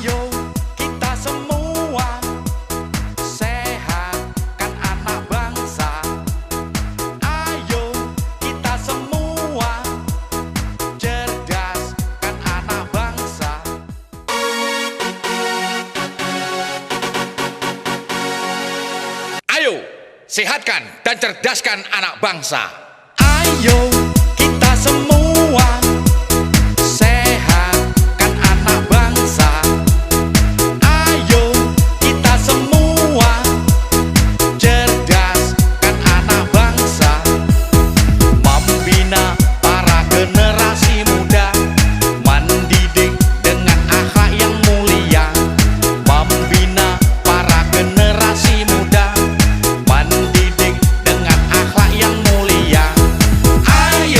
Ayo kita semua sehatkan anak bangsa. Ayo kita semua cerdaskan anak bangsa. Ayo, sehatkan dan cerdaskan anak bangsa. Ayo kita semua sehatkan anak bangsa. Ayo kita semua cerdaskan anak bangsa. Membina para generasi muda, mendidik dengan akhlak yang mulia. Membina para generasi muda, mendidik dengan akhlak yang mulia. Ayo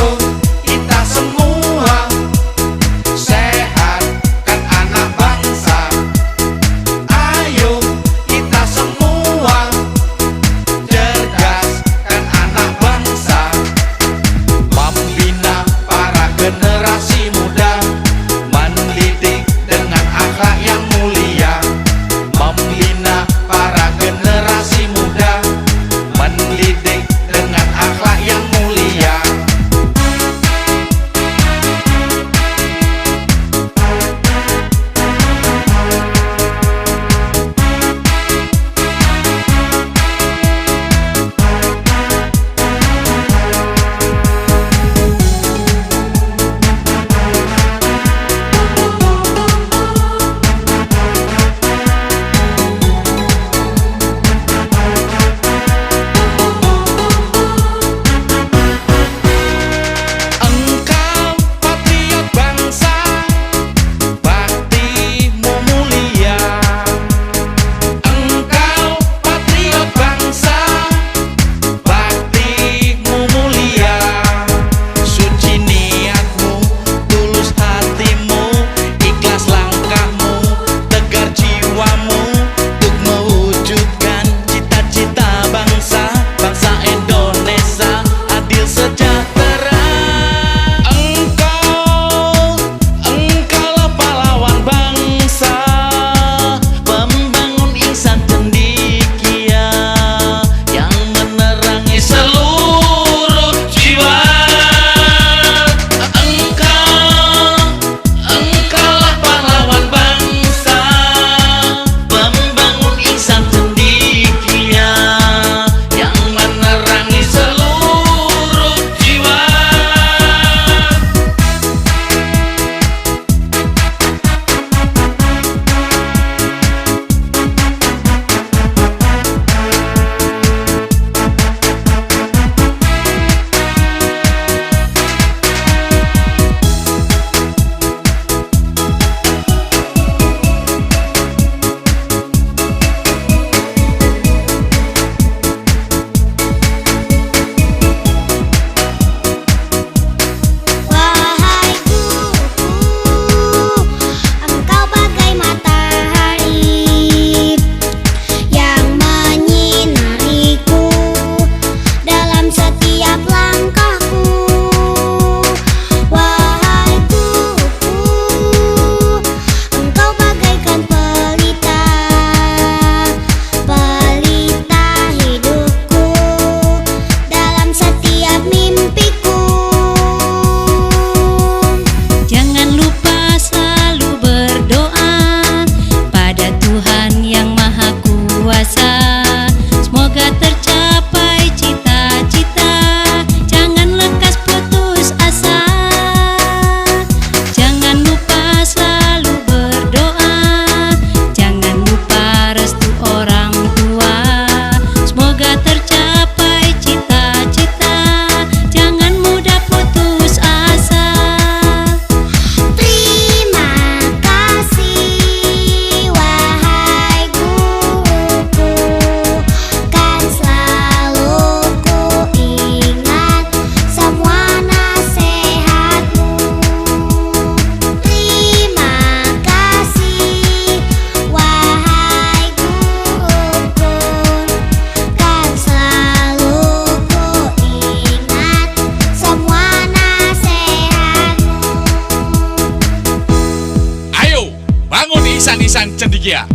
Nisan Cendikia.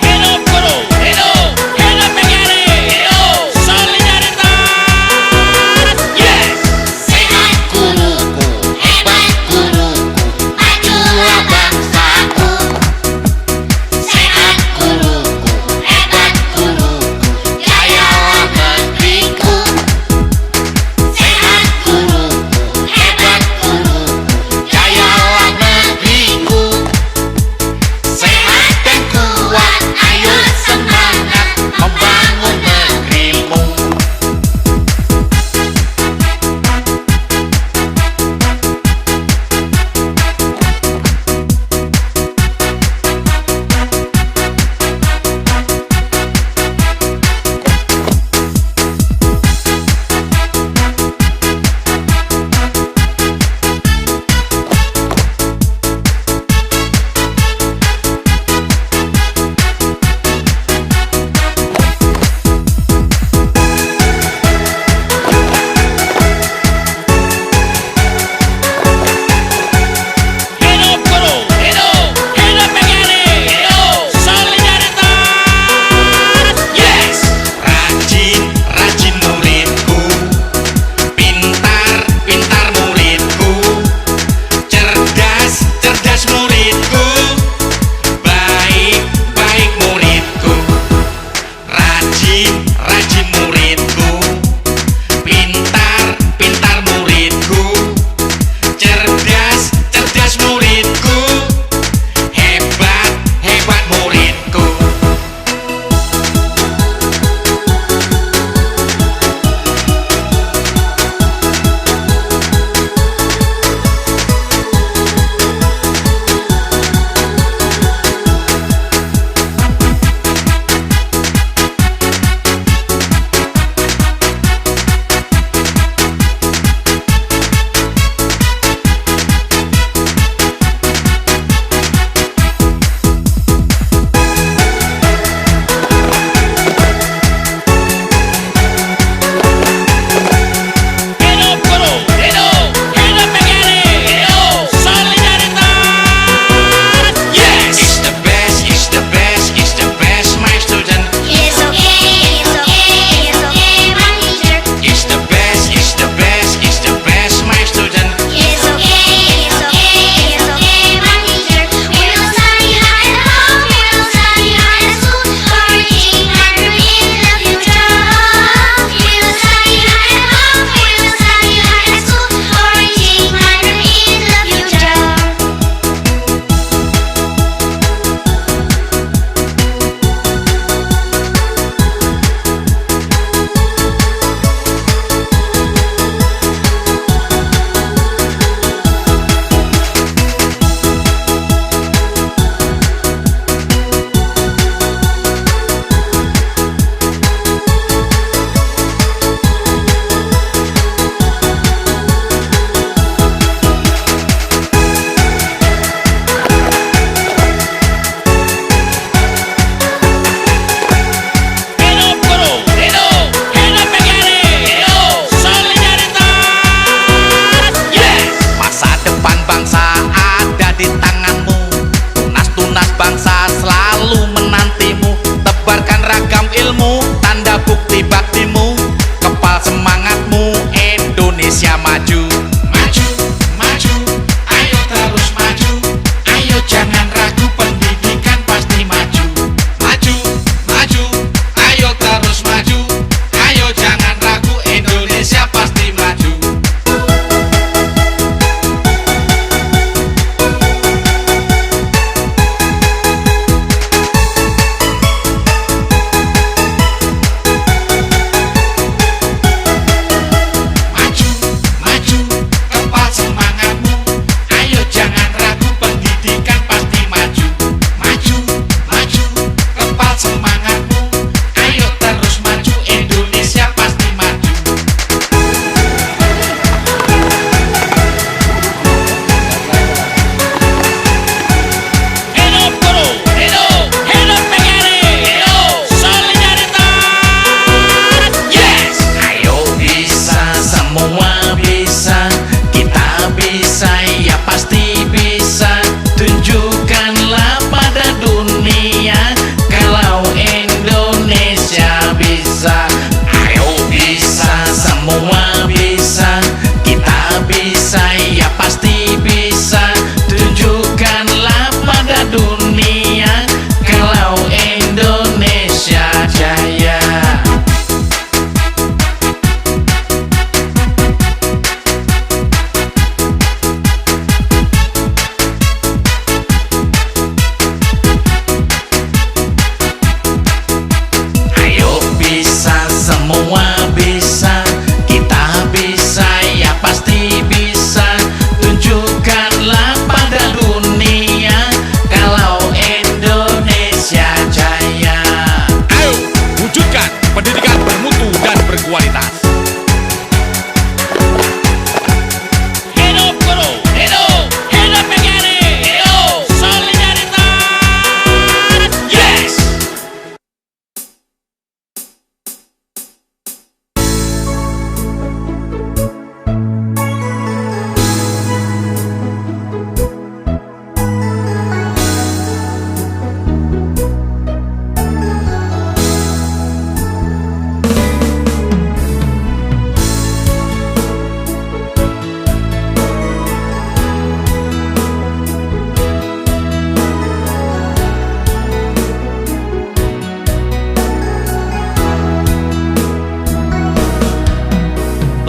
Hidup guru, hidup PGRI, hidup solidaritas. Yes. Sehat guruku, hebat guruku, majulah bangsaku. Sehat guruku, hebat guruku, jayalah negeriku. Sehat guruku,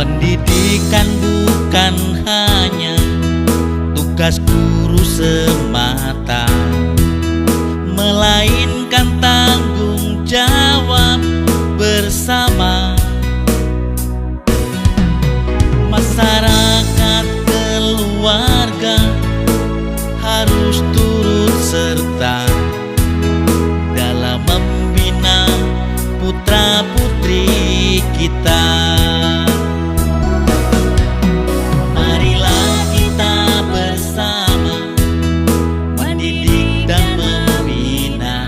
Pendidikan bukan hanya tugas guru semata, melainkan tanggung jawab bersama. Masyarakat, keluarga harus turut serta dalam membina putra-putri kita. Marilah kita bersama mendidik dan membina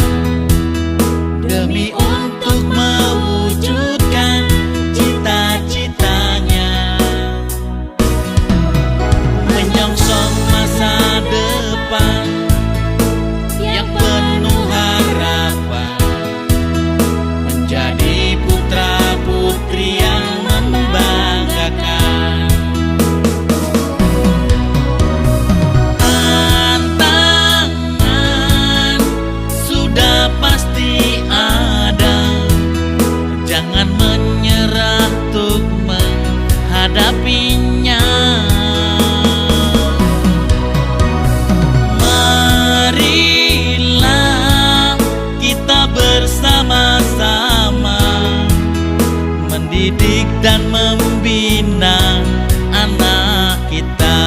demi untuk mewujudkan cita-citanya, menyongsong masa depan yang penuh harapan, menjadi putra-putri yang membanggakan. Tantangan sudah pasti ada, jangan menyerah untuk menghadapinya. Marilah kita bersama-sama mendidik dan membina anak kita.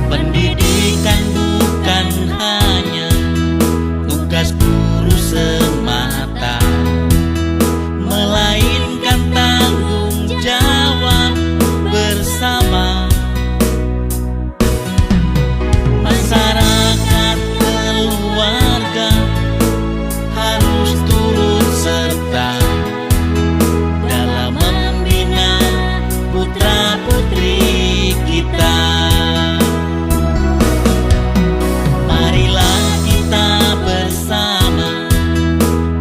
Pendidikan bukan hanya tugas guru semata, melainkan tanggung jawab bersama. Masyarakat, keluarga harus turut serta dalam membina putra-putri kita. Marilah kita bersama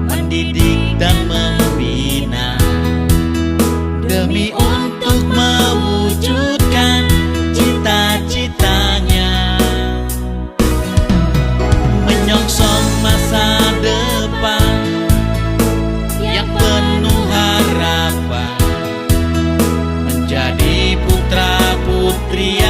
mendidik dan membina demi untuk mewujudkan cita-citanya, menyongsong masa depan yang penuh harapan, menjadi putra-putri